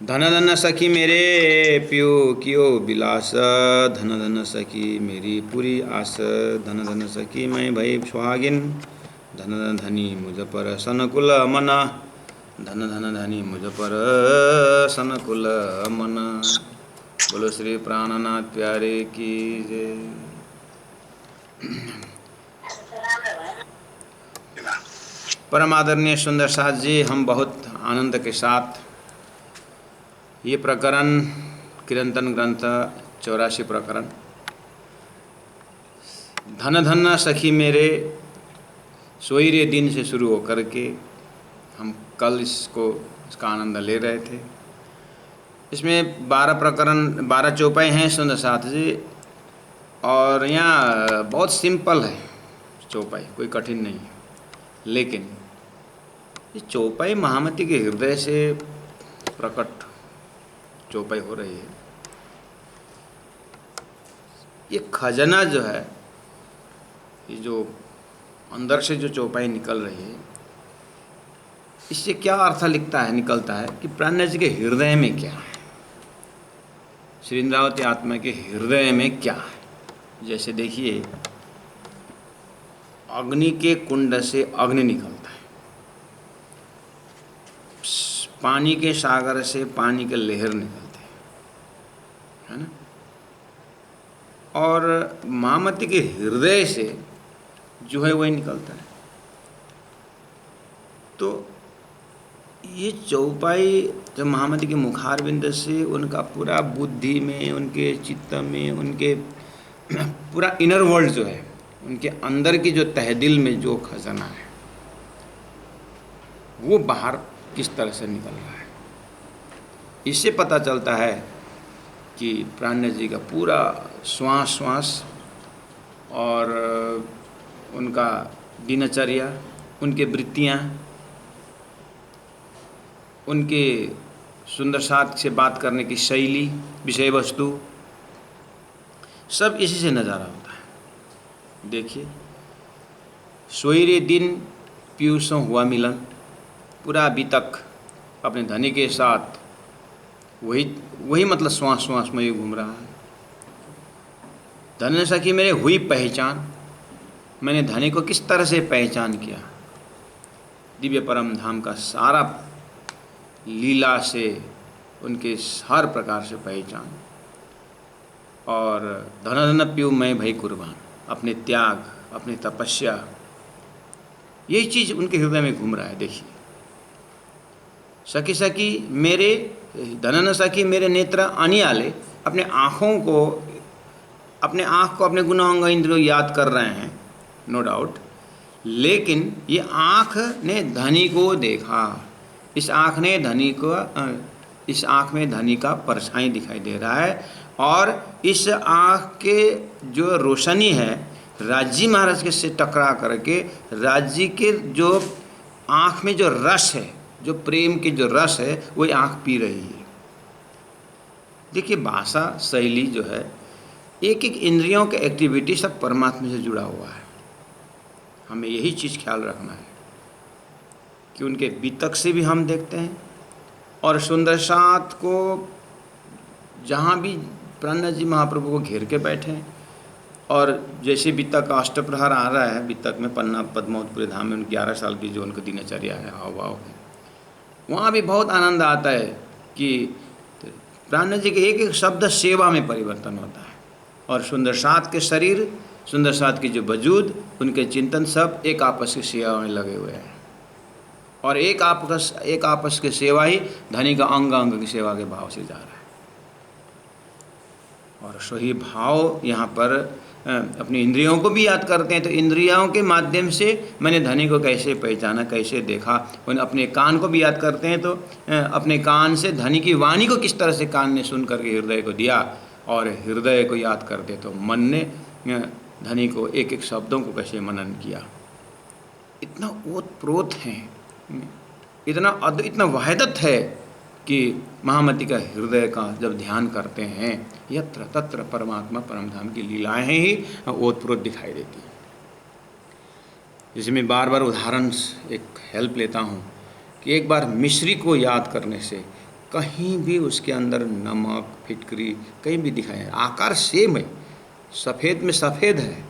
धन धन सखी मेरे पियो कियो बिलास, धन धन सखी मेरी पूरी आस, धन धन सखी मैं भई सुहागिन, धन धन धनी मुझ पर सनकुल मना, धन धन धनी मुझ पर सनकुल मना। बोलो श्री प्राणनाथ प्यारे की जय। परम आदरणीय सुंदर साथ जी, हम बहुत आनंद के साथ ये प्रकरण कीर्तन ग्रंथ 84 प्रकरण धन धन सखी मेरे सोई रे दिन से शुरू होकर के हम कल इसका आनंद ले रहे थे। इसमें 12 प्रकरण 12 चौपाई हैं सुंदर साथ जी, और यहाँ बहुत सिंपल है चौपाई, कोई कठिन नहीं है। लेकिन ये चौपाई महामती के हृदय से प्रकट चौपाई हो रही है। ये खजाना जो है, ये जो अंदर से जो चौपाई निकल रही है, इससे क्या अर्थ निकलता है कि प्राण जी के हृदय में क्या है, श्री इंद्रावती आत्मा के हृदय में क्या है। जैसे देखिए, अग्नि के कुंड से अग्नि निकलता है, पानी के सागर से पानी के लहर निकलते हैं, है ना। और महामती के हृदय से जो है वही निकलता है। तो ये चौपाई जब महामती के मुखारविंद से उनका पूरा बुद्धि में, उनके चित्त में, उनके पूरा इनर वर्ल्ड जो है, उनके अंदर की जो तहदिल में जो खजाना है, वो बाहर किस तरह से निकल रहा है, इससे पता चलता है कि प्राण जी का पूरा श्वास श्वास और उनका दिनचर्या, उनके वृत्तियाँ, उनके सुंदर साथ से बात करने की शैली, विषय वस्तु, सब इसी से नज़ारा होता है। देखिए, सोई रे दिन पीयूषों हुआ मिलन, पूरा अभी तक अपने धनी के साथ वही मतलब श्वास श्वास में ही घूम रहा है। धन सखी मेरे हुई पहचान, मैंने धनी को किस तरह से पहचान किया, दिव्य परम धाम का सारा लीला से, उनके हर प्रकार से पहचान। और धन धन पीऊ मैं भई कुर्बान, अपने त्याग, अपनी तपस्या, यही चीज़ उनके हृदय में घूम रहा है। देखिए, सखी सखी मेरे धनन सखी मेरे नेत्र अनियाले, अपने आँखों को, अपने आँख को, अपने गुणांग इंद्रियों याद कर रहे हैं, नो डाउट। लेकिन ये आँख ने धनी को देखा, इस आँख ने धनी को, इस आँख में धनी का परछाई दिखाई दे रहा है। और इस आँख के जो रोशनी है, राज्य महाराज के से टकरा करके राज्य के जो आँख में जो रस है, जो प्रेम की जो रस है, वही आँख पी रही है। देखिए, भाषा शैली जो है, एक एक इंद्रियों के एक्टिविटी सब परमात्मा से जुड़ा हुआ है। हमें यही चीज़ ख्याल रखना है कि उनके बीतक से भी हम देखते हैं, और सुंदर साथ को जहाँ भी प्राण जी महाप्रभु को घेर के बैठे हैं, और जैसे बीतक का अष्टप्रहर आ रहा है, बीतक में पन्ना पद्मावतपुरी धाम में 11 साल की जो उनकी दिनचर्या है, हाव भाव है, वहाँ भी बहुत आनंद आता है कि प्राण जी के एक एक शब्द सेवा में परिवर्तन होता है। और सुंदर साथ के शरीर, सुंदर साथ की जो वजूद, उनके चिंतन सब एक आपस की सेवा में लगे हुए हैं। और एक आपस की सेवा ही धनी का अंग अंग की सेवा के भाव से जा रहा है। और सही भाव यहाँ पर अपनी इंद्रियों को भी याद करते हैं। तो इंद्रियों के माध्यम से मैंने धनी को कैसे पहचाना, कैसे देखा। अपने कान को भी याद करते हैं, तो अपने कान से धनी की वाणी को किस तरह से कान ने सुन करके हृदय को दिया, और हृदय को याद करते तो मन ने धनी को एक एक शब्दों को कैसे मनन किया। इतना ओतप्रोत है, इतना वहदत है कि महामती का हृदय का जब ध्यान करते हैं, यत्र तत्र परमात्मा परमधाम की लीलाएं ही ओतप्रोत दिखाई देती हैं। जैसे मैं बार बार उदाहरण एक हेल्प लेता हूँ कि एक बार मिश्री को याद करने से कहीं भी उसके अंदर नमक फिटकरी कहीं भी दिखाई, आकार सेम है, सफ़ेद में सफ़ेद है,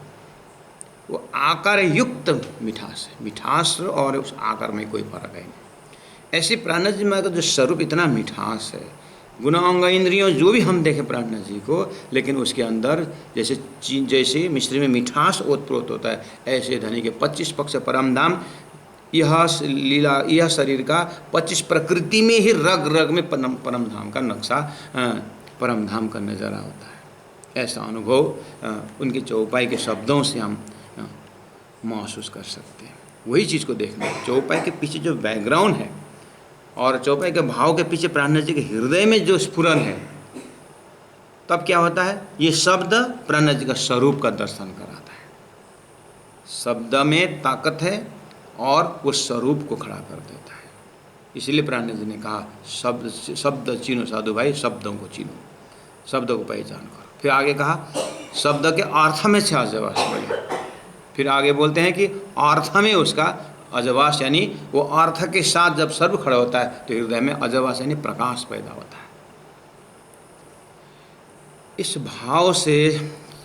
वो आकार युक्त मिठास है, मिठास और उस आकार में कोई फर्क है नहीं। ऐसे प्राणनाथ जी महाराज का जो स्वरूप इतना मिठास है, गुण अंग इंद्रियों जो भी हम देखें प्राणनाथ जी को, लेकिन उसके अंदर जैसे मिश्री में मिठास ओतप्रोत होता है, ऐसे धनी के 25 पक्ष परम धाम, यह लीला, यह शरीर का 25 प्रकृति में ही रग रग में परम धाम का नक्शा, परम धाम का नज़ारा होता है। ऐसा अनुभव उनके चौपाई के शब्दों से हम महसूस कर सकते हैं। वही चीज़ को देखना है, चौपाई के पीछे जो बैकग्राउंड है और चौपाई के भाव के पीछे प्राणनाथ जी के हृदय में जो स्फुरन है, तब क्या होता है, ये शब्द प्राणनाथ जी का स्वरूप का दर्शन कराता है। शब्द में ताकत है और वो स्वरूप को खड़ा कर देता है। इसलिए प्राणनाथ जी ने कहा शब्द चीनो साधु भाई, शब्दों को चीनो, शब्दों को पहचान करो। फिर आगे कहा शब्द के अर्थ में से अजवास बढ़े। फिर आगे बोलते हैं कि अर्थ में उसका अजवास, यानी वो अर्थ के साथ जब सर्व खड़ा होता है तो हृदय में अजवास यानी प्रकाश पैदा होता है। इस भाव से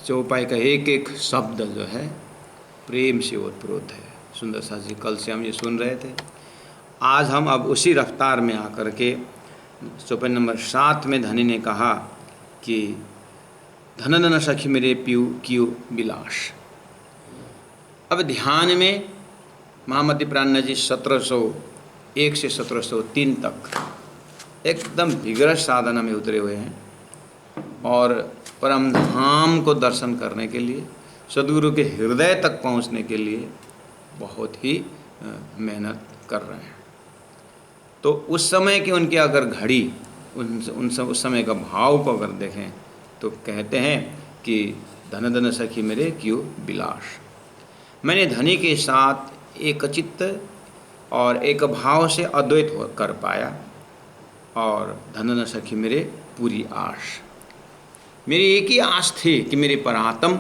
चौपाई का एक एक शब्द जो है प्रेम से ओतप्रोत है। सुंदर सा जी कल से हम ये सुन रहे थे, आज हम अब उसी रफ्तार में आकर के चौपाई नंबर 7 में धनी ने कहा कि धन धन सखी मेरे पीयू कियो विलास। अब ध्यान में महामती प्राणनाथ जी 1701 से 1703 तक एकदम विग्रह साधना में उतरे हुए हैं और परम धाम को दर्शन करने के लिए, सदगुरु के हृदय तक पहुंचने के लिए बहुत ही मेहनत कर रहे हैं। तो उस समय की उनकी अगर घड़ी, उस समय का भाव को अगर देखें तो कहते हैं कि धन धन सखी मेरे कियो विलास। मैंने धनी के साथ एक चित्त और एक भाव से अद्वैत कर पाया, और धन धन सखी मेरे पूरी आश। मेरी एक ही आश थी कि मेरे परात्म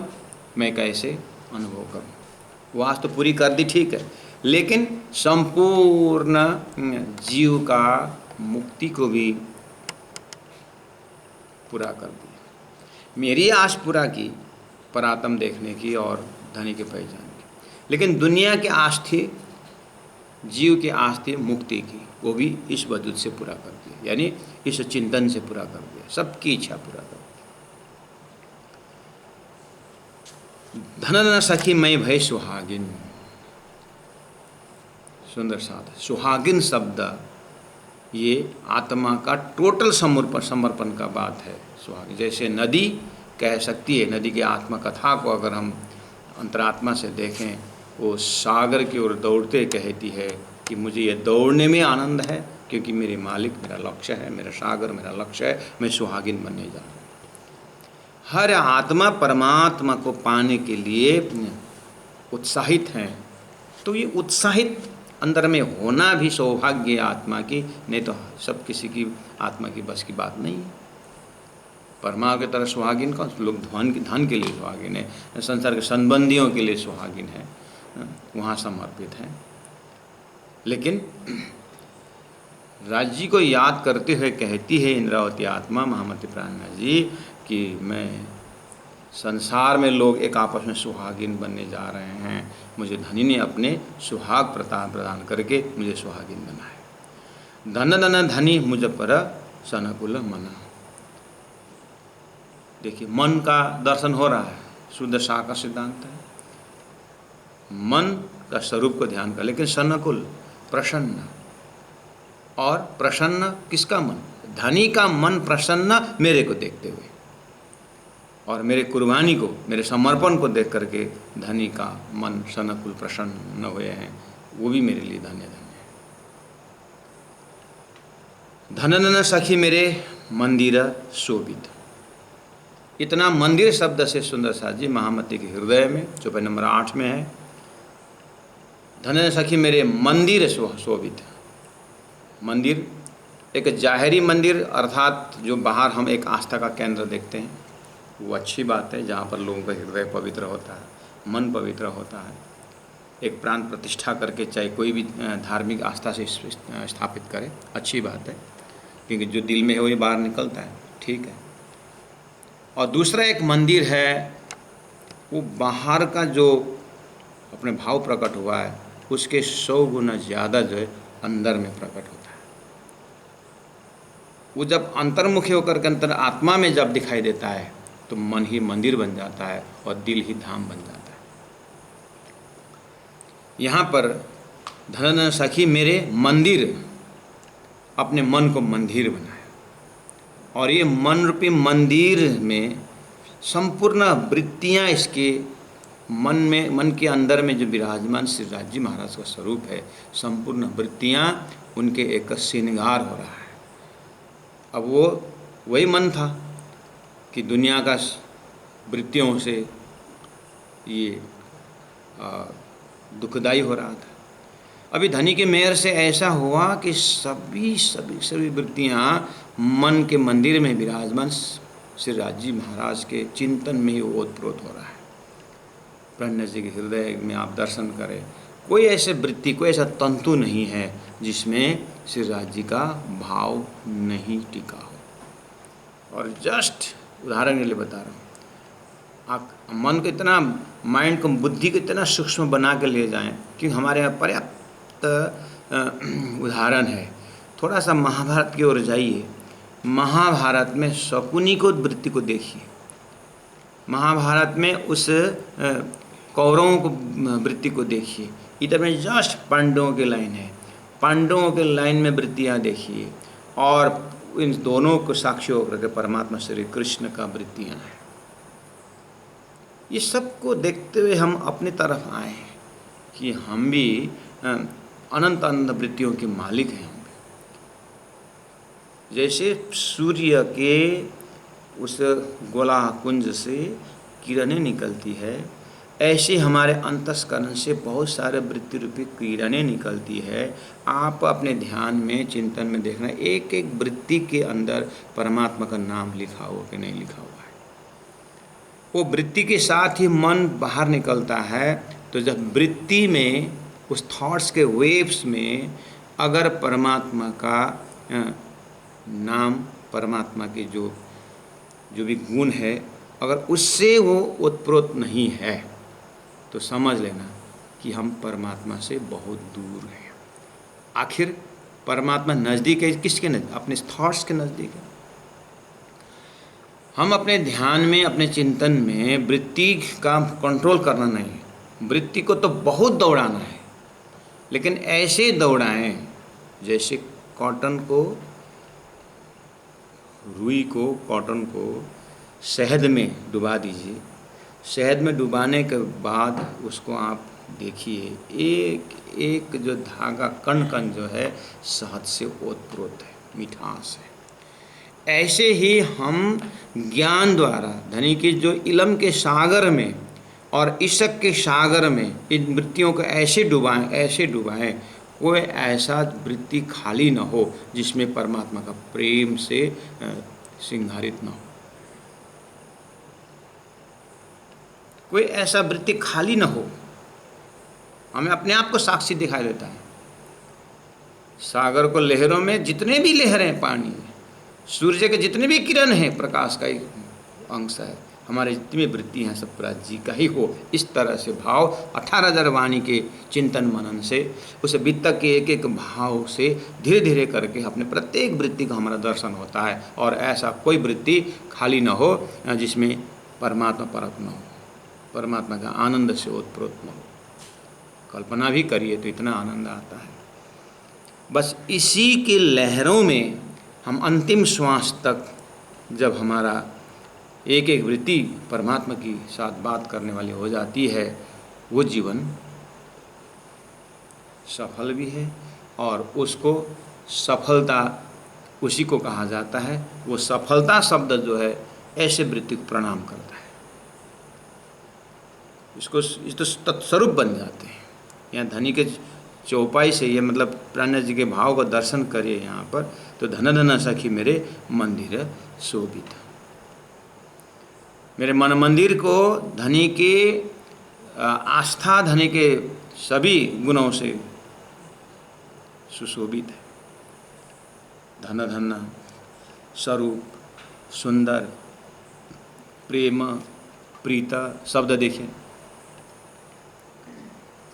मैं कैसे अनुभव करूं। वो आश तो पूरी कर दी, ठीक है, लेकिन संपूर्ण जीव का मुक्ति को भी पूरा कर दिया। मेरी आश पूरा की परात्म देखने की और धनी के पहचान की, लेकिन दुनिया की आश थी, जीव की आश थी मुक्ति की, वो भी इस वजूद से पूरा कर दिया, यानी इस चिंतन से पूरा कर दिया, सबकी इच्छा पूरा कर दिया। धन धन सखी मैं भय सुहागिन। सुंदर साथ सुहागिन शब्द ये आत्मा का टोटल समर्पण का बात है। सुहागिन जैसे नदी कह सकती है, नदी की आत्मा कथा को अगर हम अंतरात्मा से देखें, वो सागर की ओर दौड़ते कहती है कि मुझे ये दौड़ने में आनंद है, क्योंकि मेरे मालिक मेरा लक्ष्य है, मेरा सागर मेरा लक्ष्य है, मैं सुहागिन बनने जा रहा हूँ। हर आत्मा परमात्मा को पाने के लिए उत्साहित है, तो ये उत्साहित अंदर में होना भी सौभाग्य आत्मा की, नहीं तो सब किसी की आत्मा की बस की बात नहीं है। परमा की तरह सुहागिन का लोग धन के लिए सुहागिन है, संसार के संबंधियों के लिए सुहागिन है, वहाँ समर्पित है। लेकिन राज्य को याद करते हुए कहती है इंद्रावती आत्मा महामती प्राणनाथ जी कि मैं संसार में लोग एक आपस में सुहागिन बनने जा रहे हैं, मुझे धनी ने अपने सुहाग प्रदान करके मुझे सुहागिन बनाया। धन धन धनी मुझ पर सनकुल मना। देखिए मन का दर्शन हो रहा है, शुद्ध शाह का सिद्धांत है, मन का स्वरूप को ध्यान कर, लेकिन सनकुल प्रसन्न, और प्रसन्न किसका मन? धनी का मन प्रसन्न मेरे को देखते हुए, और मेरे कुर्बानी को, मेरे समर्पण को देख करके धनी का मन सनकुल प्रसन्न हुए हैं, वो भी मेरे लिए धन्य धन्य है। धन धन सखी मेरे मंदिर शोभित। इतना मंदिर शब्द से सुंदर साथ जी महामती के हृदय में चौपाई नंबर 8 में है। धन सखी मेरे मंदिर शोभित। मंदिर एक जाहिरी मंदिर, अर्थात जो बाहर हम एक आस्था का केंद्र देखते हैं, वो अच्छी बात है, जहाँ पर लोगों का हृदय पवित्र होता है, मन पवित्र होता है, एक प्राण प्रतिष्ठा करके चाहे कोई भी धार्मिक आस्था से स्थापित करे, अच्छी बात है। क्योंकि जो दिल में है वही बाहर निकलता है, ठीक है। और दूसरा एक मंदिर है, वो बाहर का जो अपने भाव प्रकट हुआ है उसके 100 गुना ज़्यादा जो है अंदर में प्रकट होता है। वो जब अंतर्मुखी होकर के अंतर आत्मा में जब दिखाई देता है तो मन ही मंदिर बन जाता है और दिल ही धाम बन जाता है। यहाँ पर धन सखी मेरे मंदिर, अपने मन को मंदिर बनाया, और ये मन रूपी मंदिर में संपूर्ण वृत्तियाँ इसके मन में, मन के अंदर में जो विराजमान श्री राज महाराज का स्वरूप है, संपूर्ण वृत्तियाँ उनके एक श्रृंगार हो रहा है। अब वो वही मन था कि दुनिया का वृत्तियों से ये दुखदाई हो रहा था। अभी धनी के मेहर से ऐसा हुआ कि सभी वृत्तियाँ मन के मंदिर में विराजमान श्री राज महाराज के चिंतन में ही ओतप्रोत हो रहा है। प्रज्ञा जी के हृदय में आप दर्शन करें, कोई ऐसे वृत्ति, कोई ऐसा तंतु नहीं है जिसमें श्री राज जी का भाव नहीं टिका हो। और जस्ट उदाहरण के लिए बता रहा हूँ, आप मन को इतना, माइंड को, बुद्धि को इतना सूक्ष्म बना के ले जाएं कि हमारे यहाँ पर्याप्त उदाहरण है। थोड़ा सा महाभारत की ओर जाइए। महाभारत में शकुनी को वृत्ति को देखिए। महाभारत में उस कौरवों को वृत्ति को देखिए। इधर में जस्ट पांडवों की लाइन है, पांडवों के लाइन में वृत्तियाँ देखिए, और इन दोनों को साक्षी होकर के परमात्मा श्री कृष्ण का वृत्तियाँ हैं। ये सबको देखते हुए हम अपनी तरफ आए हैं कि हम भी अनंत अनंत वृत्तियों के मालिक हैं। जैसे सूर्य के उस गोला कुंज से किरणें निकलती है, ऐसे हमारे अंतस्करण से बहुत सारे वृत्ति रूपी किरणें निकलती है। आप अपने ध्यान में, चिंतन में देखना, एक एक वृत्ति के अंदर परमात्मा का नाम लिखा हुआ कि नहीं लिखा हुआ है। वो वृत्ति के साथ ही मन बाहर निकलता है। तो जब वृत्ति में, उस थॉट्स के वेव्स में अगर परमात्मा का नाम, परमात्मा के जो भी गुण है, अगर उससे वो उत्प्रोत नहीं है तो समझ लेना कि हम परमात्मा से बहुत दूर हैं। आखिर परमात्मा नज़दीक है किसके नज़दीक? अपने थॉट्स के नज़दीक है। हम अपने ध्यान में, अपने चिंतन में वृत्ति का कंट्रोल करना नहीं है। वृत्ति को तो बहुत दौड़ाना है, लेकिन ऐसे दौड़ाएं जैसे कॉटन को, रुई को, कॉटन को शहद में डुबा दीजिए। शहद में डुबाने के बाद उसको आप देखिए, एक एक जो धागा, कण कण जो है शहद से ओतप्रोत है, मिठास है। ऐसे ही हम ज्ञान द्वारा धनी के जो इलम के सागर में और इशक के सागर में इन वृत्तियों को ऐसे डुबाएं, कोई ऐसा वृत्ति खाली न हो जिसमें परमात्मा का प्रेम से सिंगारित न हो। कोई ऐसा वृत्ति खाली न हो। हमें अपने आप को साक्षी दिखाई देता है। सागर को लहरों में जितने भी लहरें पानी में, सूर्य के जितने भी किरण हैं, प्रकाश का एक अंश है। हमारे जितनी वृत्ति हैं सब प्रभु जी का ही हो। इस तरह से भाव 18,000 वाणी के चिंतन मनन से, उस वित्तक के एक एक भाव से धीरे धीरे करके अपने प्रत्येक वृत्ति का हमारा दर्शन होता है। और ऐसा कोई वृत्ति खाली न हो जिसमें परमात्मा परक न हो, परमात्मा का आनंद से ओतप्रोत न हो। कल्पना भी करिए तो इतना आनंद आता है। बस इसी के लहरों में हम अंतिम श्वास तक, जब हमारा एक एक वृत्ति परमात्मा की साथ बात करने वाली हो जाती है, वो जीवन सफल भी है। और उसको सफलता, उसी को कहा जाता है। वो सफलता शब्द जो है ऐसे वृत्ति को प्रणाम करता है। इसको इस तो तत्स्वरूप बन जाते हैं। यहाँ धनी के चौपाई से ये मतलब प्राण जी के भाव का दर्शन करिए यहाँ पर, तो धन धन सखी मेरे मंदिर शोभित। मेरे मन मंदिर को धनी के आस्था, धनी के सभी गुणों से सुशोभित है। धन धन स्वरूप, सुंदर, प्रेम, प्रीत शब्द देखिए।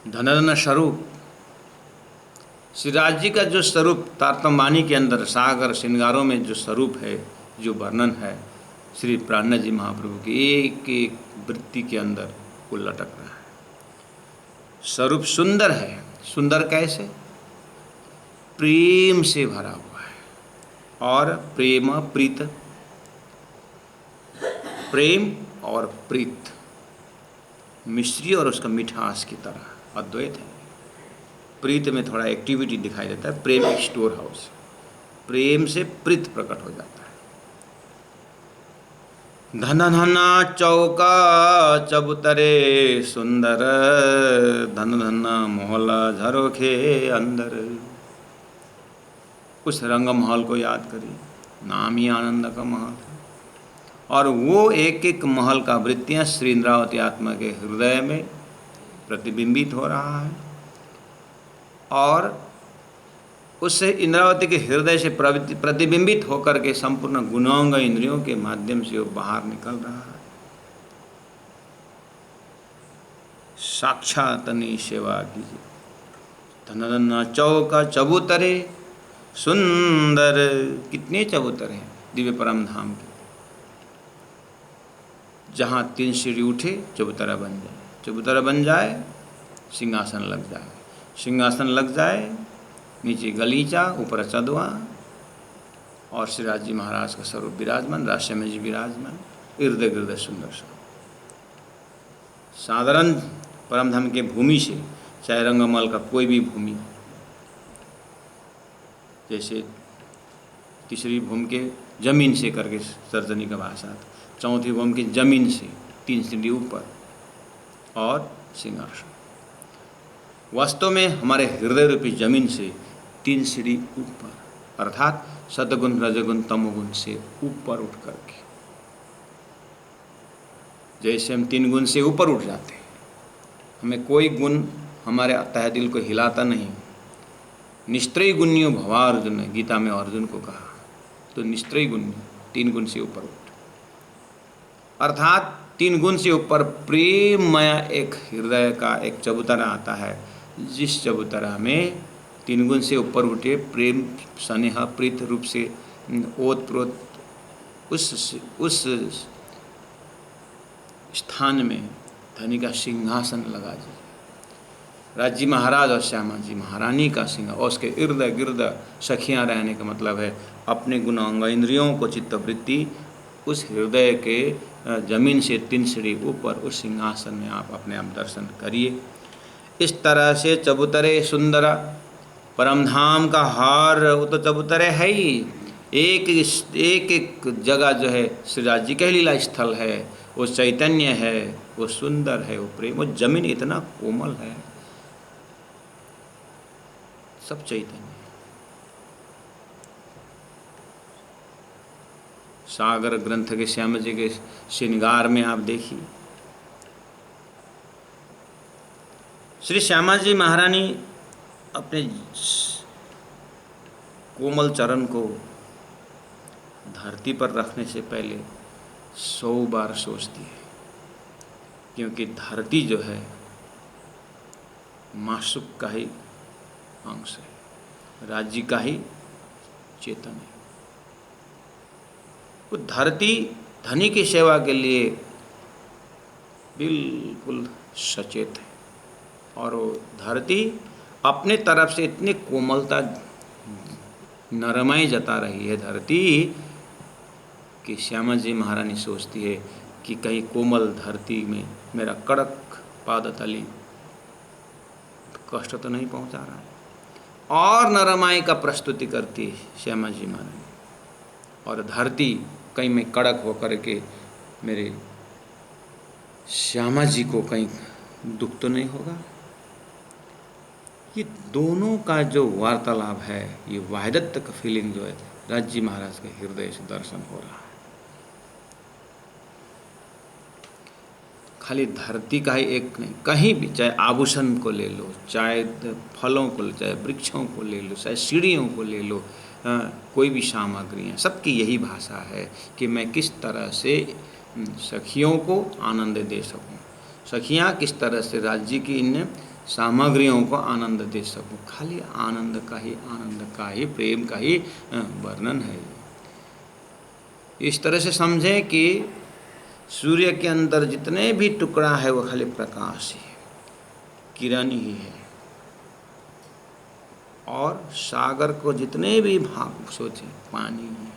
धन धन स्वरूप, श्री राज जी का जो स्वरूप तारतम्यवाणी के अंदर सागर श्रृंगारों में जो स्वरूप है, जो वर्णन है श्री प्राणनाथ जी महाप्रभु की एक एक वृत्ति के अंदर वो लटक रहा है। स्वरूप सुंदर है। सुंदर कैसे? प्रेम से भरा हुआ है। और प्रेम प्रीत, प्रेम और प्रीत मिश्री और उसका मिठास की तरह अद्वैत है। प्रीत में थोड़ा एक्टिविटी दिखाई देता है। प्रेम एक स्टोर हाउस, प्रेम से प्रीत प्रकट हो जाता है। धन धना चौका चबूतरे सुंदर, धन धन मोहल्ला झरोखे अंदर। उस रंग महल को याद करिए, नाम ही आनंद का महल है। और वो एक एक महल का वृत्तियाँ श्री इंद्रावती आत्मा के हृदय में प्रतिबिंबित हो रहा है। और उससे इंद्रावती के हृदय से प्रतिबिंबित होकर के संपूर्ण गुणांग इंद्रियों के माध्यम से वो बाहर निकल रहा है। साक्षातनी सेवा कीजिए। धन चौका चबूतरे सुंदर, कितने चबूतरे हैं दिव्य परम धाम के। जहाँ 3 सीढ़ी उठे चबूतरा बन जाए, चबूतरा बन जाए सिंहासन लग जाए, सिंहासन लग जाए नीचे गलीचा ऊपर चंदवा और श्री राज जी महाराज का स्वरूप विराजमान, राष्ट्र में जी विराजमान, इर्द गिर्द सुंदर सा। साधारण परमधाम के भूमि से, चाहे रंगमल का कोई भी भूमि, जैसे तीसरी भूमि के जमीन से करके सर्जनी का भाषा, चौथी भूमि की जमीन से 3 सीढ़ी ऊपर और सिंहासन। वास्तव में हमारे हृदय रूपी जमीन से 3 सीढ़ी ऊपर, अर्थात सतगुण रजगुण तमोगुण से ऊपर उठ करके, जैसे हम 3 गुण से ऊपर उठ जाते हैं, हमें कोई गुण हमारे तहे दिल को हिलाता नहीं। निस्त्रय गुण्यो भवार्जुन, गीता में अर्जुन को कहा, तो निस्त्रय गुण्य 3 गुण से ऊपर उठ, अर्थात 3 गुण से ऊपर प्रेममय एक हृदय का एक चबूतरा आता है। जिस चबूतरा में 3 गुण से ऊपर उठे प्रेम स्नेह प्रीत रूप से ओत प्रोत, उस स्थान में धनी का सिंहासन लगा दीजिए। राज्य महाराज और श्यामा जी महारानी का सिंह और उसके इर्द गिर्द सखियाँ रहने का मतलब है अपने गुणांग इंद्रियों को चित्तवृत्ति उस हृदय के जमीन से 3 सीढ़ी ऊपर उस सिंहासन में आप अपने आप दर्शन करिए। इस तरह से चबूतरे सुंदर, परमधाम का हार वो तो चबूतरे है ही, एक जगह जो है श्री राज जी का लीला स्थल है, वो चैतन्य है, वो सुंदर है, वो प्रेम, वो जमीन इतना कोमल है, सब चैतन्य। सागर ग्रंथ के श्याम जी के श्रृंगार में आप देखिए, श्री श्यामा जी महारानी अपने कोमल चरण को धरती पर रखने से पहले 100 बार सोचती है, क्योंकि धरती जो है मासुक का ही अंश है, राज्य का ही चेतन है। वो धरती धनी की सेवा के लिए बिल्कुल सचेत है, और वो धरती अपने तरफ से इतनी कोमलता नरमाई जता रही है धरती कि श्यामा जी महारानी सोचती है कि कहीं कोमल धरती में मेरा कड़क पादतली कष्ट तो नहीं पहुंचा रहा है, और नरमाई का प्रस्तुति करती है श्यामा जी महारानी, और धरती कहीं मैं कड़क होकर के मेरे श्यामा जी को कहीं दुख तो नहीं होगा। ये दोनों का जो वार्तालाप है, ये वाहिदत्त का फीलिंग जो है राज जी महाराज के हृदय से दर्शन हो रहा है। खाली धरती का ही एक नहीं, कहीं भी, चाहे आभूषण को ले लो, चाहे फलों को, चाहे वृक्षों को ले लो, चाहे सीढ़ियों को ले लो, कोई भी सामग्रियाँ, सबकी यही भाषा है कि मैं किस तरह से सखियों को आनंद दे सकूं, सखियाँ किस तरह से राज्य की इन सामग्रियों को आनंद दे सकूं। खाली आनंद का ही प्रेम का ही वर्णन है। इस तरह से समझें कि सूर्य के अंदर जितने भी टुकड़ा है वो खाली प्रकाश ही है, किरण ही है। और सागर को जितने भी भाग सोचें, पानी ही है।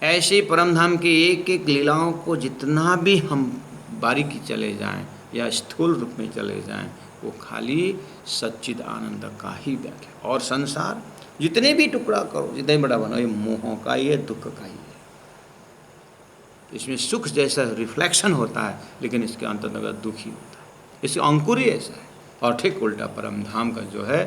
ऐसे परमधाम की एक एक लीलाओं को जितना भी हम बारीकी चले जाएं या स्थूल रूप में चले जाएं, वो खाली सच्चिद आनंद का ही व्याख्या। और संसार जितने भी टुकड़ा करो, जितने बड़ा बनो, ये मोह का ही है, दुख का ही है। इसमें सुख जैसा रिफ्लेक्शन होता है, लेकिन इसके अंतर्गत दुख ही होता है। इसके अंकुर ही ऐसा है। और ठीक उल्टा परमधाम का जो है,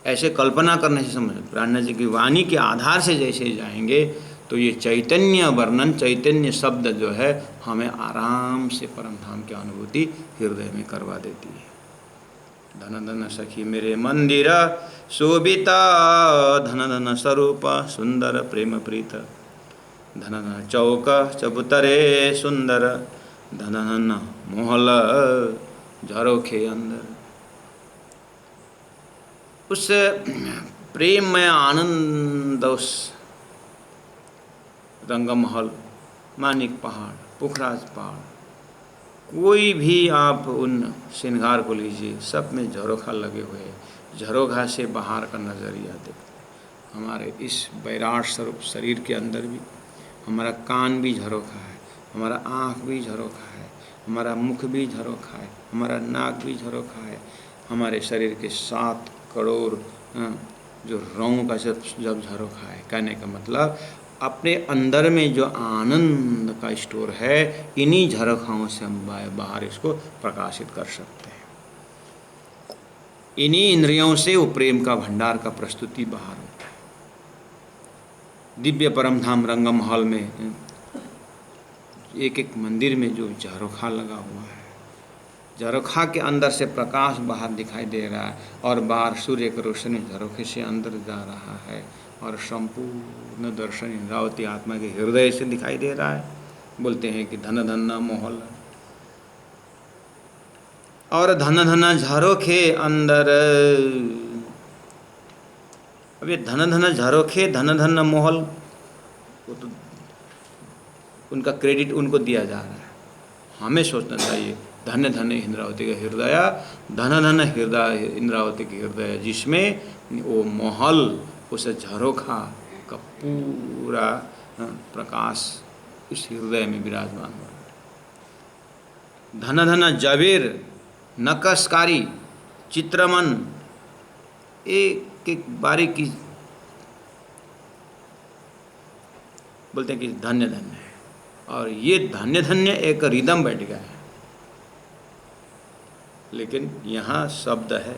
ऐसे कल्पना करने से समझ, प्राणनाथ जी की वाणी के आधार से जैसे जाएंगे तो ये चैतन्य वर्णन, चैतन्य शब्द जो है हमें आराम से परमधाम की अनुभूति हृदय में करवा देती है। धन धन सखी मेरे मंदिर शोभिता, धन धन स्वरूप सुंदर प्रेम प्रीत, धन धन चौक चबूतरे सुंदर, धन धन मोहल झरोखे अंदर। उस प्रेम में आनंद, उस रंगमहल, मानिक पहाड़, पुखराज पहाड़, कोई भी आप उन श्रृंगार को लीजिए, सब में झरोखा लगे हुए हैं। झरोखा से बाहर का नज़रिया देखो। हमारे इस वैराट स्वरूप शरीर के अंदर भी हमारा कान भी झरोखा है, हमारा आँख भी झरोखा है, हमारा मुख भी झरोखा है, हमारा नाक भी झरोखा है, हमारे शरीर के 7 करोड़ जो रंगों का जब झरोखा है। कहने का मतलब अपने अंदर में जो आनंद का स्टोर है, इन्हीं झरोखाओं से हम बाहर इसको प्रकाशित कर सकते हैं। इन्हीं इंद्रियों से वो प्रेम का भंडार का प्रस्तुति बाहर होता है। दिव्य परमधाम रंगमहल में एक एक मंदिर में जो झरोखा लगा हुआ है, झरोखा के अंदर से प्रकाश बाहर दिखाई दे रहा है, और बाहर सूर्य की रोशनी झरोखे से अंदर जा रहा है, और संपूर्ण दर्शन इंद्रावती आत्मा के हृदय से दिखाई दे रहा है। बोलते हैं कि धन धन मोहल, और धन धन झरोखे अंदर। अब ये धन धन झरोखे, धन धन मोहल, वो तो उनका क्रेडिट उनको दिया जा रहा है। हमें सोचना चाहिए धन्य धन्य इंद्रावती का हृदय, धन धन हृदय इंद्रावती के हृदय, जिसमें वो महल, उस झरोखा का पूरा प्रकाश इस हृदय में विराजमान हो रहा है। धन धन जबीर, नकशकारी, चित्रमन, एक एक बारीकी बोलते हैं कि धन्य धन्य है। और ये धन्य धन्य एक रिदम बैठ गया है। लेकिन यहाँ शब्द है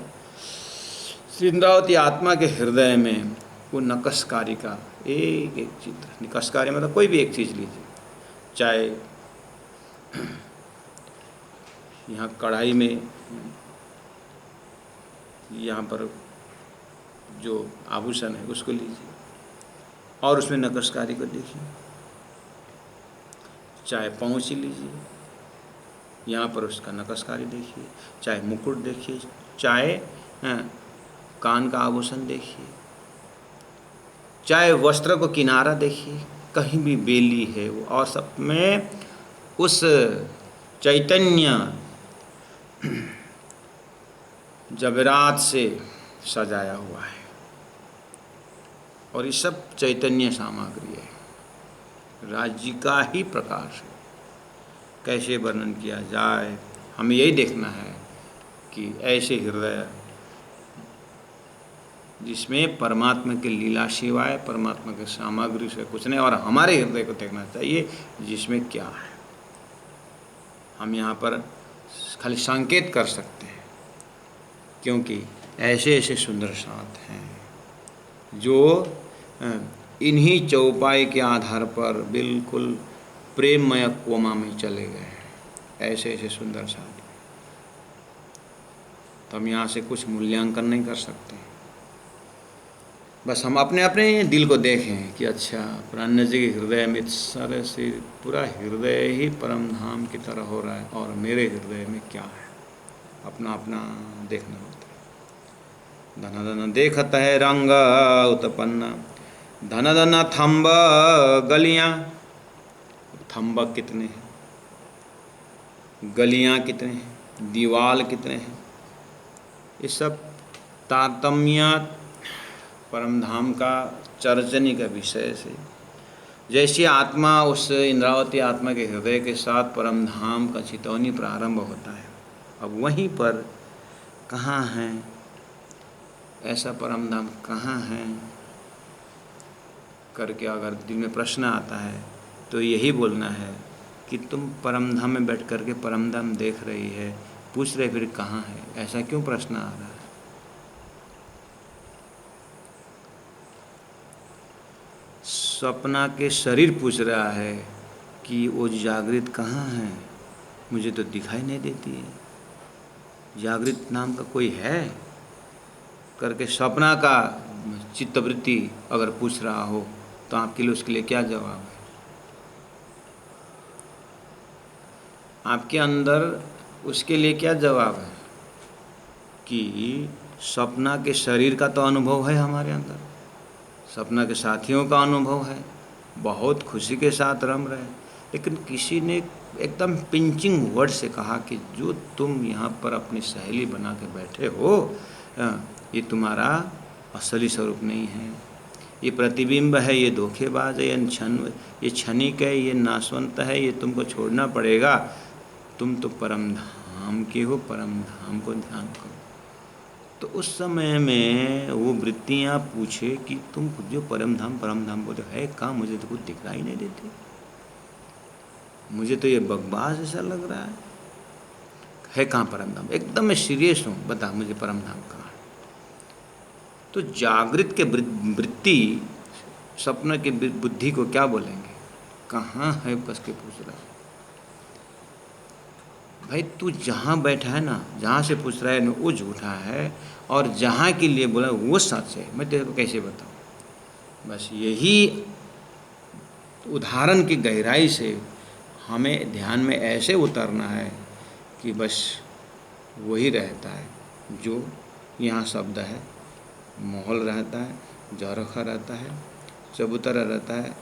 इंद्रावती आत्मा के हृदय में वो नकशकारी का एक एक चित्र। नकशकारी मतलब कोई भी एक चीज़ लीजिए, चाहे यहाँ कढ़ाई में, यहाँ पर जो आभूषण है उसको लीजिए और उसमें नकशकारी को देखिए। चाहे पहुँची लीजिए, यहाँ पर उसका नकशकारी देखिए, चाहे मुकुट देखिए, चाहे कान का आभूषण देखिए, चाहे वस्त्र को किनारा देखिए, कहीं भी बेली है वो, और सब में उस चैतन्य जबरात से सजाया हुआ है। और ये सब चैतन्य सामग्री है, राज्य का ही प्रकाश है। कैसे वर्णन किया जाए, हमें यही देखना है कि ऐसे हृदय जिसमें परमात्मा की लीला सिवाय परमात्मा के सामग्री से कुछ नहीं, और हमारे हृदय को देखना चाहिए जिसमें क्या है। हम यहाँ पर खाली संकेत कर सकते हैं, क्योंकि ऐसे ऐसे सुंदर साथ हैं जो इन्हीं चौपाई के आधार पर बिल्कुल प्रेममय कोमा में चले गए हैं। ऐसे ऐसे सुंदर साथ, तो हम यहाँ से कुछ मूल्यांकन नहीं कर सकते। बस हम अपने अपने दिल को देखें कि अच्छा प्राण जी के हृदय में सारे से पूरा हृदय ही परम धाम की तरह हो रहा है और मेरे हृदय में क्या है, अपना अपना देखना होता है। धन धन देखत है रंग उत्पन्न, धन धन थम्ब गलियां, थम्ब कितने हैं, गलियां कितने हैं, दीवाल कितने हैं, ये सब तारतम्य परम धाम का चर्चनी का विषय से। जैसी आत्मा उस इंद्रावती आत्मा के हृदय के साथ परम धाम का चितौनी प्रारंभ होता है, अब वहीं पर कहाँ है ऐसा परम धाम, कहाँ है करके अगर दिल में प्रश्न आता है तो यही बोलना है कि तुम परम धाम में बैठ करके परम धाम देख रही है, पूछ रहे फिर कहाँ है, ऐसा क्यों प्रश्न आ रहा है। सपना के शरीर पूछ रहा है कि वो जागृत कहाँ है, मुझे तो दिखाई नहीं देती है, जागृत नाम का कोई है करके सपना का चित्तवृत्ति अगर पूछ रहा हो तो आपके लिए उसके लिए क्या जवाब है। आपके अंदर उसके लिए क्या जवाब है कि सपना के शरीर का तो अनुभव है हमारे अंदर, सपना के साथियों का अनुभव है, बहुत खुशी के साथ रम रहे, लेकिन किसी ने एकदम पिंचिंग वर्ड से कहा कि जो तुम यहाँ पर अपनी सहेली बना के बैठे हो ये तुम्हारा असली स्वरूप नहीं है, ये प्रतिबिंब है, ये धोखेबाज है, ये क्षणिक है, ये नाशवंत है, ये तुमको छोड़ना पड़ेगा, तुम तो परम धाम के हो, परम धाम को ध्यान करो। तो उस समय में वो वृत्तियाँ पूछे कि तुम जो परम धाम बोलते है कहाँ, मुझे तो कुछ दिखाई नहीं देती, मुझे तो ये बकवास ऐसा लग रहा है कहाँ परम धाम, एकदम मैं सीरियस हूँ, बता मुझे परम धाम कहाँ है। तो जागृत के वृत्ति स्वप्न की बुद्धि को क्या बोलेंगे, कहाँ है कस के पूछ रहा है। भाई तू जहाँ बैठा है ना, जहाँ से पूछ रहा है ना वो झूठा है, और जहाँ के लिए बोला वो सच है, मैं तेरे को कैसे बताऊँ। बस यही उदाहरण की गहराई से हमें ध्यान में ऐसे उतरना है कि बस वही रहता है जो यहाँ शब्द है, मोहल रहता है, जौरखा रहता है, चबूतरा रहता है,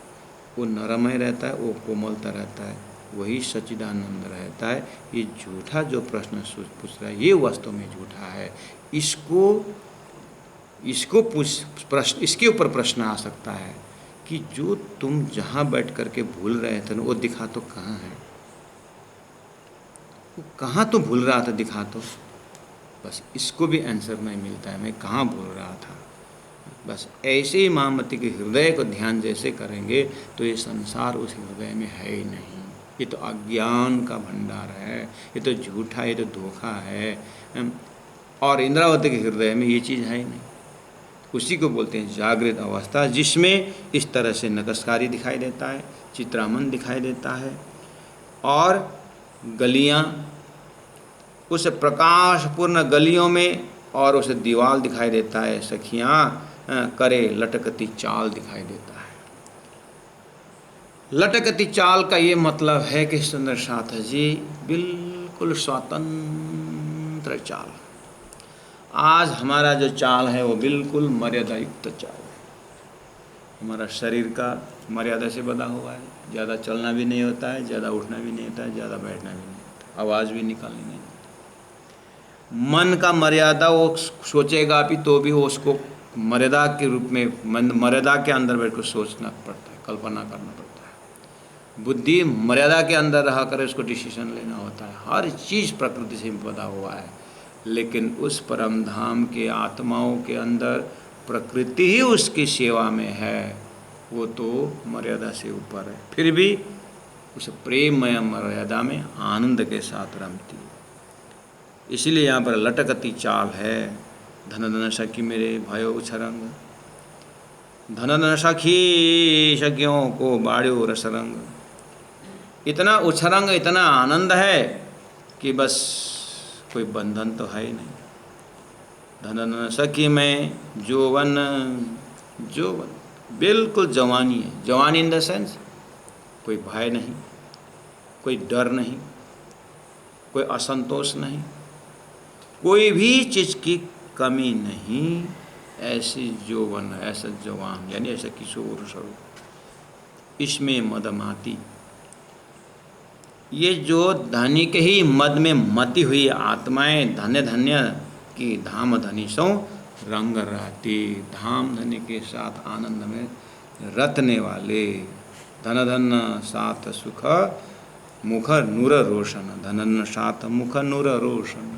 वो नरमय रहता है, वो कोमलता रहता है, वही सच्चिदानंद रहता है। ये झूठा जो प्रश्न पूछ रहा है ये वास्तव में झूठा है। इसको प्रश्न, इसके ऊपर प्रश्न आ सकता है कि जो तुम जहाँ बैठ कर के भूल रहे थे ना वो दिखा तो कहाँ है, वो कहाँ तो भूल रहा था दिखा तो। बस इसको भी आंसर नहीं मिलता है, मैं कहाँ भूल रहा था। बस ऐसे ही महामती के हृदय को ध्यान जैसे करेंगे तो ये संसार उस हृदय में है ही नहीं, ये तो अज्ञान का भंडार है, ये तो झूठा, ये तो धोखा है। और इंद्रावती के हृदय में ये चीज़ है ही नहीं। उसी को बोलते हैं जागृत अवस्था, जिसमें इस तरह से नकशकारी दिखाई देता है, चित्रामन दिखाई देता है, और गलियाँ उस प्रकाशपूर्ण गलियों में, और उसे दीवाल दिखाई देता है, सखियाँ करे लटकती चाल दिखाई देता है। लटकती चाल का ये मतलब है कि सुंदर साथ जी बिल्कुल स्वतंत्र चाल। आज हमारा जो चाल है वो बिल्कुल मर्यादा युक्त चाल है। हमारा शरीर का मर्यादा से बंधा हुआ है, ज़्यादा चलना भी नहीं होता है, ज़्यादा उठना भी नहीं होता है, ज़्यादा बैठना भी नहीं होता, आवाज़ भी निकालनी नहीं होती। मन का मर्यादा वो सोचेगा भी तो भी वो उसको मर्यादा के रूप में, मर्यादा के अंदर बैठ कर सोचना पड़ता है, कल्पना करना पड़ता है। बुद्धि मर्यादा के अंदर रह कर उसको डिसीजन लेना होता है। हर चीज़ प्रकृति से बंधा हुआ है, लेकिन उस परम धाम के आत्माओं के अंदर प्रकृति ही उसकी सेवा में है, वो तो मर्यादा से ऊपर है, फिर भी उस प्रेममय मर्यादा में आनंद के साथ रमती है। इसलिए यहाँ पर लटकती चाल है। धन धन सखी मेरे भयो उछरंग, धन धन सखी सखियों को बाड़ो रसरंग। इतना उछरंग, इतना आनंद है कि बस कोई बंधन तो है ही नहीं। धन धन सखी में जोवन जो बिल्कुल जवानी है। जवानी इन द सेंस कोई भय नहीं, कोई डर नहीं, कोई असंतोष नहीं, कोई भी चीज़ की कमी नहीं। ऐसी यौवन, ऐसा जवान यानी ऐसा किशोर स्वरूप, इसमें मदमाती। ये जो धनिक ही मद में मती हुई आत्माएं, धन्य धन्य की धाम धनी सो रंग रहती। धाम धनी के साथ आनंद में रतने वाले, धन धन साथ सुख मुख नूर रोशन, धनन साथ मुख नूर रोशन।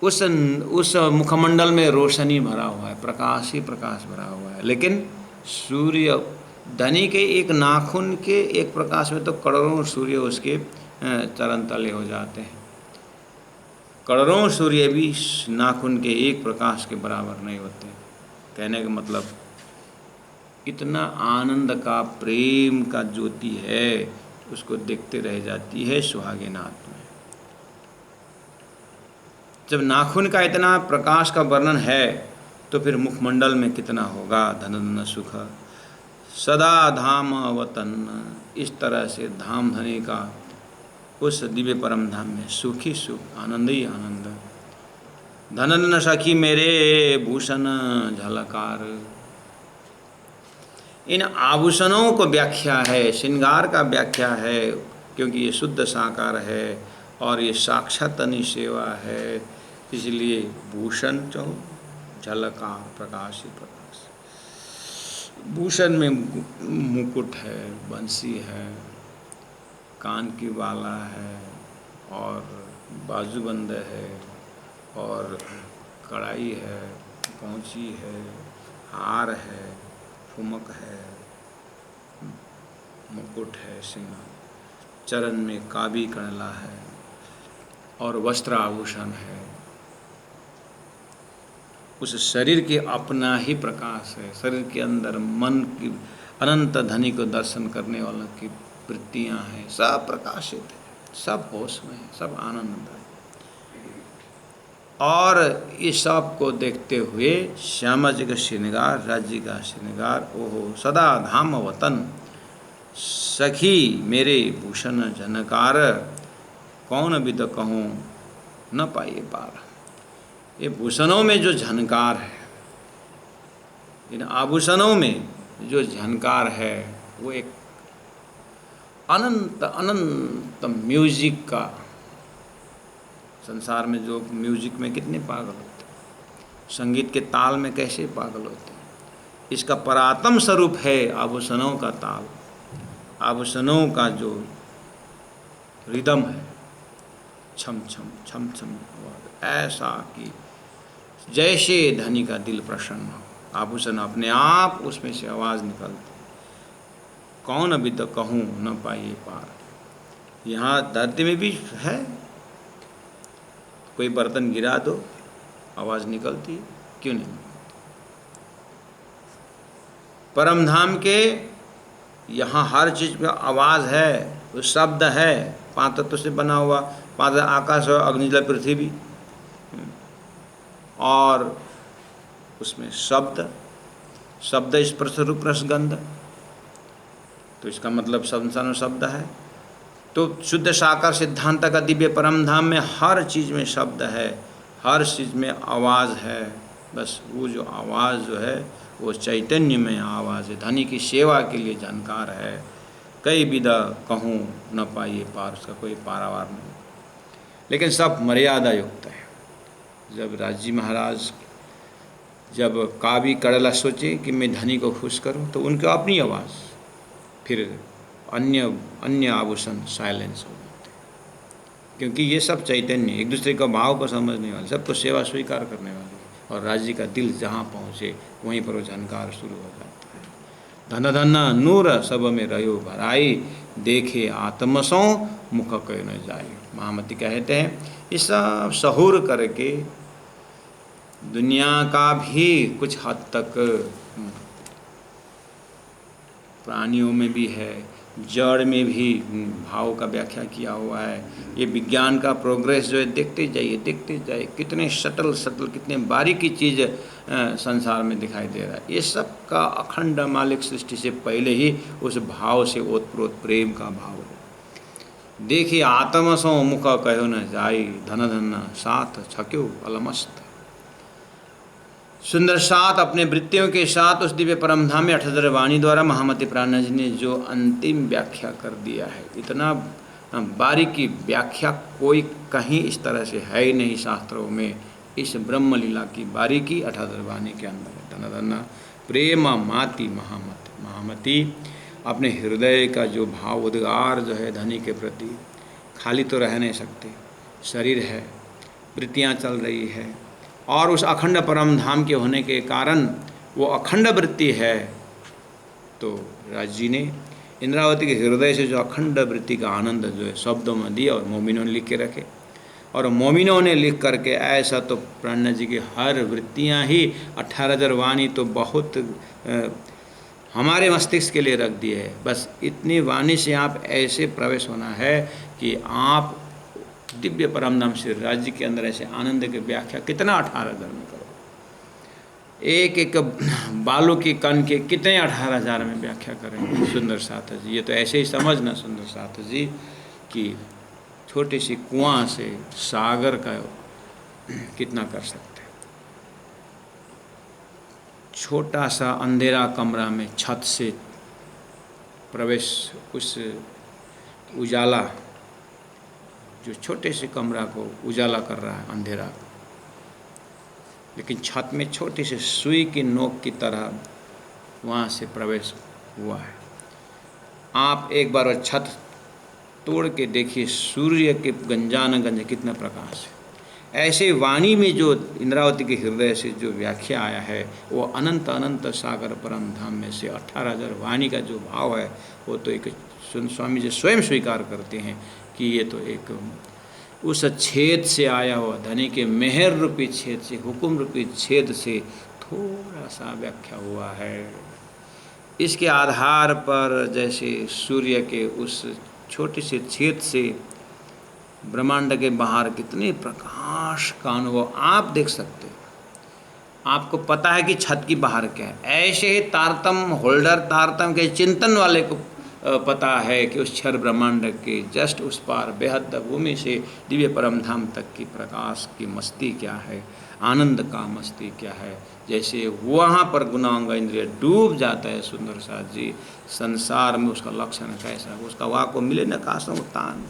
उस मुखमंडल में रोशनी भरा हुआ है, प्रकाश ही प्रकाश भरा हुआ है। लेकिन सूर्य धनी के एक नाखून के एक प्रकाश में तो करोड़ों सूर्य उसके चरण तले हो जाते हैं। करोड़ों सूर्य भी नाखून के एक प्रकाश के बराबर नहीं होते। कहने का मतलब इतना आनंद का, प्रेम का ज्योति है, उसको देखते रह जाती है सुहागिन आत्मा। जब नाखून का इतना प्रकाश का वर्णन है तो फिर मुखमंडल में कितना होगा। धन धन सुख सदा धाम वतन। इस तरह से धाम धनी का उस दिव्य परम धाम में सुख ही सुख, आनंद ही आनंद। धन धन सखी मेरे भूषण झलकार। इन आभूषणों को व्याख्या है, श्रृंगार का व्याख्या है, क्योंकि ये शुद्ध साकार है और ये साक्षात सेवा है, इसलिए भूषण जो झलकार, प्रकाश ही प्रकाश। भूषण में मुकुट है, बंसी है, कान की बाला है और बाजूबंद है और कड़ाई है, पौंची है, हार है, ठुमक है, मुकुट है, सिंगार, चरण में काबी कड़ला है और वस्त्र आभूषण है। उस शरीर के अपना ही प्रकाश है। शरीर के अंदर मन की अनंत धनी को दर्शन करने वालों की वृत्तियाँ हैं, सब प्रकाशित है, सब होश में है, सब आनंद है। और इस सब को देखते हुए श्यामा जी का श्रृंगार, राज्य का श्रृंगार, ओहो सदा धाम वतन सखी मेरे भूषण झनकार। कौन विद कहूँ न पाइए पार। ये भूषणों में जो झनकार है, इन आभूषणों में जो झनकार है, वो एक अनंत अनंत म्यूजिक का। संसार में जो म्यूजिक में कितने पागल होते हैं, संगीत के ताल में कैसे पागल होते हैं, इसका परात्म स्वरूप है आभूषणों का ताल, आभूषणों का जो रिदम है, छम छम छम छम, ऐसा कि जैसे धनी का दिल प्रसन्न हो। आभूषण अपने आप उसमें से आवाज़ निकलती। कौन अभी तक कहूँ न पाइए पार। यहाँ धरती में भी है, कोई बर्तन गिरा दो आवाज़ निकलती है, क्यों नहीं। परम धाम के यहाँ हर चीज़ में आवाज़ है, वो शब्द है, पांच तत्व से बना हुआ, पांच आकाश और अग्नि जल पृथ्वी, और उसमें शब्द, शब्द स्पर्श रूप रसगंध, तो इसका मतलब संसार में शब्द है। तो शुद्ध साकार सिद्धांत का दिव्य परम धाम में हर चीज़ में शब्द है, हर चीज़ में आवाज़ है। बस वो जो आवाज़ जो है वो चैतन्य में आवाज़ है, धनी की सेवा के लिए जानकार है। कई विदा कहूँ न पाइए पार, उसका कोई पारावार नहीं, लेकिन सब मर्यादा युक्त है। जब राजी महाराज जब काबी कड़ला सोचे कि मैं धनी को खुश करूं, तो उनकी अपनी आवाज़, फिर अन्य आभूषण साइलेंस हो जाते, क्योंकि ये सब चैतन्य एक दूसरे का भाव को समझने वाले, सबको सेवा स्वीकार करने वाले, और राज्य का दिल जहाँ पहुँचे वहीं पर वो झनकार शुरू हो जाता है। धन धन नूर सब में रहो भराई, देखे आत्मसों मुख कह न जाए। महामती कहते हैं ये सब सहूर करके दुनिया का भी कुछ हद तक प्राणियों में भी है, जड़ में भी भाव का व्याख्या किया हुआ है। ये विज्ञान का प्रोग्रेस जो है देखते जाइए कितने सटल कितने बारीकी चीज़ संसार में दिखाई दे रहा है। ये सब का अखंड मालिक सृष्टि से पहले ही उस भाव से ओतप्रोत प्रेम का भाव है। देखिए आत्मसो मुख कहो न जाई, धन धन साथ छक्यो अलमस्त। सुंदर साथ अपने वृत्तियों के साथ उस दिव्य परमधाम में 68 वाणी द्वारा महामती प्राणनाथ जी ने जो अंतिम व्याख्या कर दिया है, इतना बारीकी व्याख्या कोई कहीं इस तरह से है ही नहीं शास्त्रों में। इस ब्रह्म लीला की बारीकी 68 वाणी के अंदर है। धन धन प्रेम माति महामती। महामती अपने हृदय का जो भाव उद्गार जो है धनी के प्रति, खाली तो रह नहीं सकते, शरीर है, वृत्तियाँ चल रही है, और उस अखंड परम धाम के होने के कारण वो अखंड वृत्ति है। तो राज जी ने इंद्रावती के हृदय से जो अखंड वृत्ति का आनंद जो है शब्दों में दिया, और मोमिनों ने लिख के रखे। और मोमिनों ने लिख करके ऐसा तो प्राणनाथ जी की हर वृत्तियाँ ही 18,000 वाणी तो बहुत हमारे मस्तिष्क के लिए रख दिए है। बस इतनी वाणी से आप ऐसे प्रवेश होना है कि आप दिव्य परमधाम श्री राज्य के अंदर ऐसे आनंद की व्याख्या कितना 18,000 में करो। एक एक बालों की कण के कितने 18,000 में व्याख्या करेंगे सुंदर साथ जी। ये तो ऐसे ही समझना सुंदर साथ जी कि छोटी सी कुआं से सागर का कितना कर सकते हैं। छोटा सा अंधेरा कमरा में छत से प्रवेश, उस उजाला जो छोटे से कमरा को उजाला कर रहा है, अंधेरा, लेकिन छत में छोटी सी सुई की नोक की तरह वहाँ से प्रवेश हुआ है। आप एक बार वह छत तोड़ के देखिए, सूर्य के गंजानगंज कितना प्रकाश है। ऐसे वाणी में जो इंद्रावती के हृदय से जो व्याख्या आया है, वो अनंत अनंत सागर परम धाम में से 18,000 वाणी का जो भाव है, वो तो एक स्वामी जी स्वयं स्वीकार करते हैं कि ये तो एक उस छेद से आया हुआ, धनी के मेहर रूपी छेद से, हुक्म रूपी छेद से थोड़ा सा व्याख्या हुआ है। इसके आधार पर जैसे सूर्य के उस छोटे से छेद से ब्रह्मांड के बाहर कितने प्रकाश का अनुभव आप देख सकते हो। आपको पता है कि छत की बाहर क्या है। ऐसे ही तारतम होल्डर, तारतम के चिंतन वाले को पता है कि उस क्षर ब्रह्मांड के जस्ट उस पार बेहद भूमि से दिव्य परम धाम तक की प्रकाश की मस्ती क्या है, आनंद का मस्ती क्या है। जैसे वहाँ पर गुणांग इंद्रिय डूब जाता है सुंदर साथ जी, संसार में उसका लक्षण कैसा है, उसका वाह को मिले न कासों तान।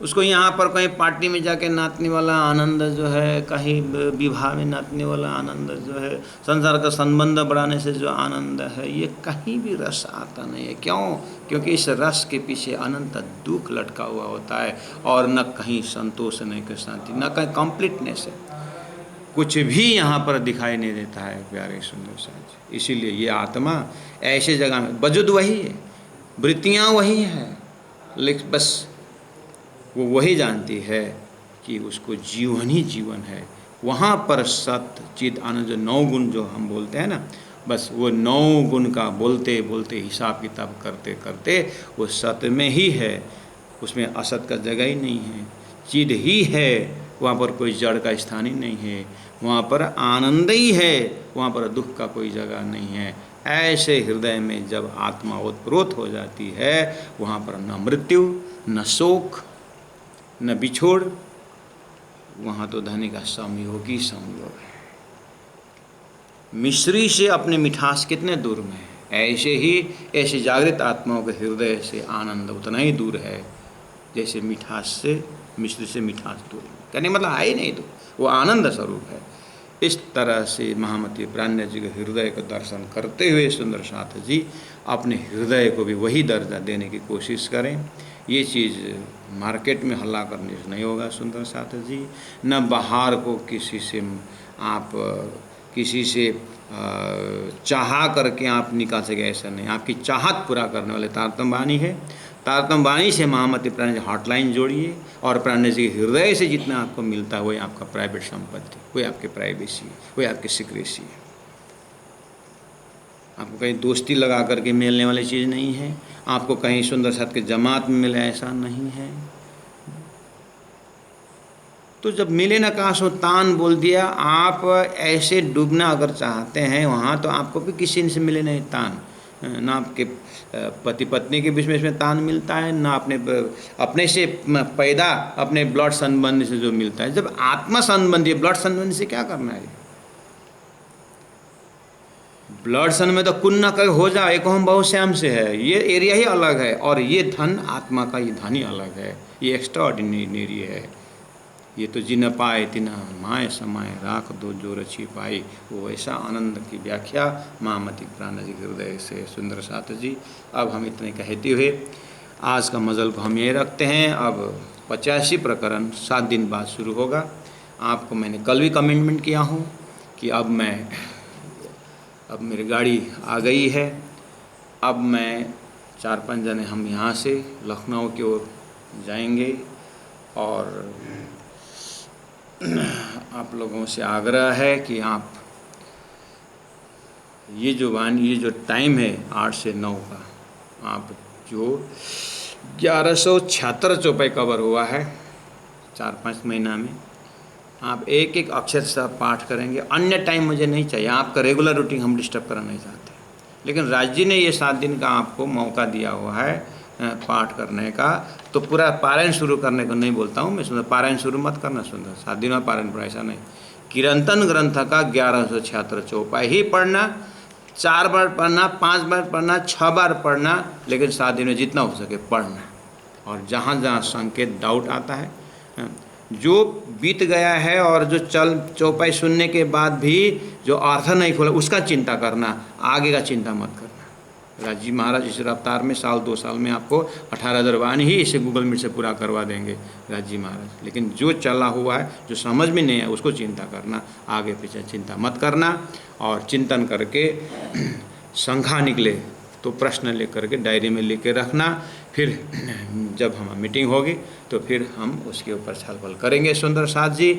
उसको यहाँ पर कहीं पार्टी में जाके नाचने वाला आनंद जो है, कहीं विवाह में नाचने वाला आनंद जो है, संसार का संबंध बढ़ाने से जो आनंद है, ये कहीं भी रस आता नहीं है। क्यों? क्योंकि इस रस के पीछे अनंत दुख लटका हुआ होता है, और न कहीं संतोष, न कहीं शांति, न कहीं कंप्लीटनेस है। कुछ भी यहाँ पर दिखाई नहीं देता है प्यारे सुंदर साथ। इसीलिए ये आत्मा ऐसे जगह में वजूद वही है, वृत्तियाँ वही हैं, लेकिन बस वो वही जानती है कि उसको जीवन ही जीवन है। वहाँ पर सत्य चित आनंद जो 9 गुण जो हम बोलते हैं ना, बस वो 9 गुण का बोलते बोलते हिसाब किताब करते करते वो सत्य में ही है, उसमें असत का जगह ही नहीं है, चिद ही है, वहाँ पर कोई जड़ का स्थान ही नहीं है, वहाँ पर आनंद ही है, वहाँ पर दुख का कोई जगह नहीं है। ऐसे हृदय में जब आत्मा ओतप्रोत हो जाती है, वहाँ पर न मृत्यु, न शोक, न बिछोड़, वहाँ तो धनी का संयोग ही संयोग है। मिश्री से अपने मिठास कितने दूर में है, ऐसे ही ऐसे जागृत आत्माओं के हृदय से आनंद उतना ही दूर है जैसे मिठास से, मिश्री से मिठास दूर है। कहने मतलब है ही नहीं दूर, वो आनंद स्वरूप है। इस तरह से महामती प्राणनाथ जी के हृदय का दर्शन करते हुए सुंदर साथ जी अपने हृदय को भी वही दर्जा देने की कोशिश करें। ये चीज़ मार्केट में हल्ला करने से नहीं होगा सुंदर साथ जी, न बाहर को किसी से आप किसी से चाहा करके आप निकाल सके, ऐसा नहीं। आपकी चाहत पूरा करने वाले तारतम वाणी है। तारतम वाणी से महामती प्राणनाथ जी हॉटलाइन जोड़िए, और प्राणनाथ जी के हृदय से जितना आपको मिलता है वही आपका प्राइवेट संपत्ति, वही आपकी प्राइवेसी है, वही आपकी सिक्रेसी है। आपको कहीं दोस्ती लगा करके मिलने वाली चीज़ नहीं है, आपको कहीं सुंदर साथ के जमात में मिले ऐसा नहीं है। तो जब मिले न काश तान बोल दिया, आप ऐसे डूबना अगर चाहते हैं वहाँ, तो आपको भी किसी से मिले नहीं तान। ना आपके पति पत्नी के बीच में इसमें तान मिलता है, ना अपने से पैदा अपने ब्लड संबंध से जो मिलता है। जब आत्मा संबंधी, ब्लड संबंध से क्या करना है? ब्लड संबंध में तो कुन्न कर हो जाए, एक हम बहुत श्याम से है, ये एरिया ही अलग है। और ये धन आत्मा का, ये धन ही अलग है, ये एक्स्ट्रा ऑर्डिनरी है। ये तो जिन पाए तिना माय समाय राख दो जो रची पाई, वो ऐसा आनंद की व्याख्या महामती प्राण जी के हृदय से सुंदर साथ जी। अब हम इतने कहते हुए आज का मज़ल को हम ये रखते हैं। अब 85 प्रकरण 7 दिन बाद शुरू होगा। आपको मैंने कल भी कमिटमेंट किया हूँ कि अब मेरी गाड़ी आ गई है। अब मैं 4-5 जने हम यहाँ से लखनऊ की ओर जाएंगे। और आप लोगों से आग्रह है कि आप ये जो टाइम है 8 से 9 का, आप जो 1176 चौपाई कवर हुआ है 4-5 महीना में, आप एक एक अक्षर से पाठ करेंगे। अन्य टाइम मुझे नहीं चाहिए, आपका रेगुलर रूटीन हम डिस्टर्ब करना नहीं चाहते। लेकिन राज जी ने ये 7 दिन का आपको मौका दिया हुआ है पाठ करने का, तो पूरा पारायण शुरू करने को नहीं बोलता हूँ मैं। सुंदर पारायण शुरू मत करना, सुंदर 7 दिन में पारायण पढ़ा, ऐसा नहीं। कीर्तन ग्रंथ का 1176 चौपाई ही पढ़ना, 4 बार पढ़ना, 5 बार पढ़ना, 6 बार पढ़ना, लेकिन 7 दिन में जितना हो सके पढ़ना। और जहाँ जहाँ संकेत डाउट आता है, जो बीत गया है और जो चौपाई सुनने के बाद भी जो अर्थ नहीं खोला, उसका चिंता करना, आगे का चिंता मत करना। राज जी महाराज इस रफ्तार में 1-2 साल में आपको 18,000 वाणी ही इसे गूगल मीट से पूरा करवा देंगे राज जी महाराज। लेकिन जो चला हुआ है, जो समझ में नहीं है, उसको चिंता करना, आगे पीछे चिंता मत करना। और चिंतन करके संख्या निकले तो प्रश्न लिख करके डायरी में लिख के रखना। फिर जब हम मीटिंग होगी तो फिर हम उसके ऊपर छलफल करेंगे। सुंदर साथ जी,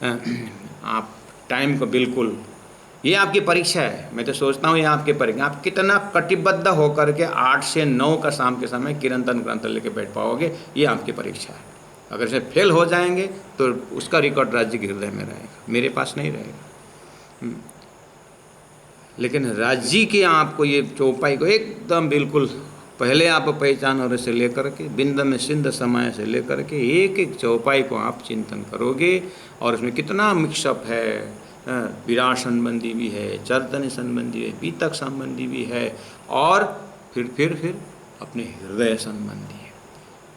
आप टाइम को बिल्कुल, ये आपकी परीक्षा है। मैं तो सोचता हूँ ये आपकी परीक्षा, आप कितना कटिबद्ध होकर के 8 से 9 का शाम के समय कीर्तन ग्रंथ लेके बैठ पाओगे, ये आपकी परीक्षा है। अगर इसे फेल हो जाएंगे तो उसका रिकॉर्ड राज्य के हृदय में रहेगा, मेरे पास नहीं रहेगा। लेकिन राज्य के आपको ये चौपाई को एकदम बिल्कुल पहले आप पहचान और से लेकर के बिंद में सिंध समय से लेकर के एक एक चौपाई को आप चिंतन करोगे। और उसमें कितना मिक्सअप है, विराट संबंधी भी है, चर्तन संबंधी है, पीतक संबंधी भी है, और फिर अपने हृदय संबंधी है।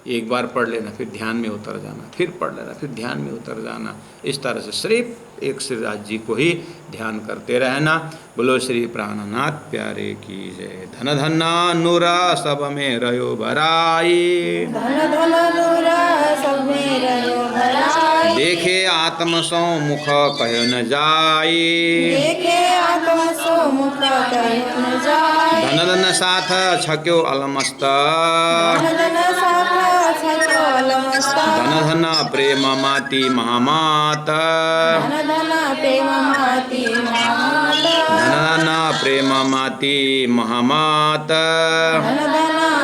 एक बार पढ़ लेना, फिर ध्यान में उतर जाना, फिर पढ़ लेना, फिर ध्यान में उतर जाना। इस तरह से सिर्फ एक श्री राज जी को ही ध्यान करते रहना। बोलो श्री प्राणनाथ प्यारे की जय। धन धना नूरा सब में रयो भराई, धन धन नूरा सब में रयो भराई। देखे आत्म सो मुख कहो न जाई, देखे आत्म सो मुख कहो न जाई। धन धन साथ छक्यो अलमस्त, धन धन साथ छक्यो अलमस्त। धन धन प्रेम माती महामात, धन धन प्रेम माती महामात। धन धन प्रेम माती महामात। धन धन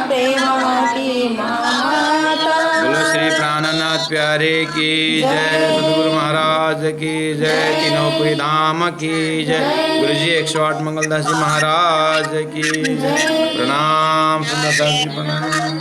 प्रेम माती महामात। बोलो श्री प्राणनाथ प्यारे की जय। सदगुरु महाराज की जय। तीनों पुरी धाम की जय। गुरु जी 108 मंगलदास जी महाराज की जय। प्रणाम सुंदरदास जी, प्रणाम।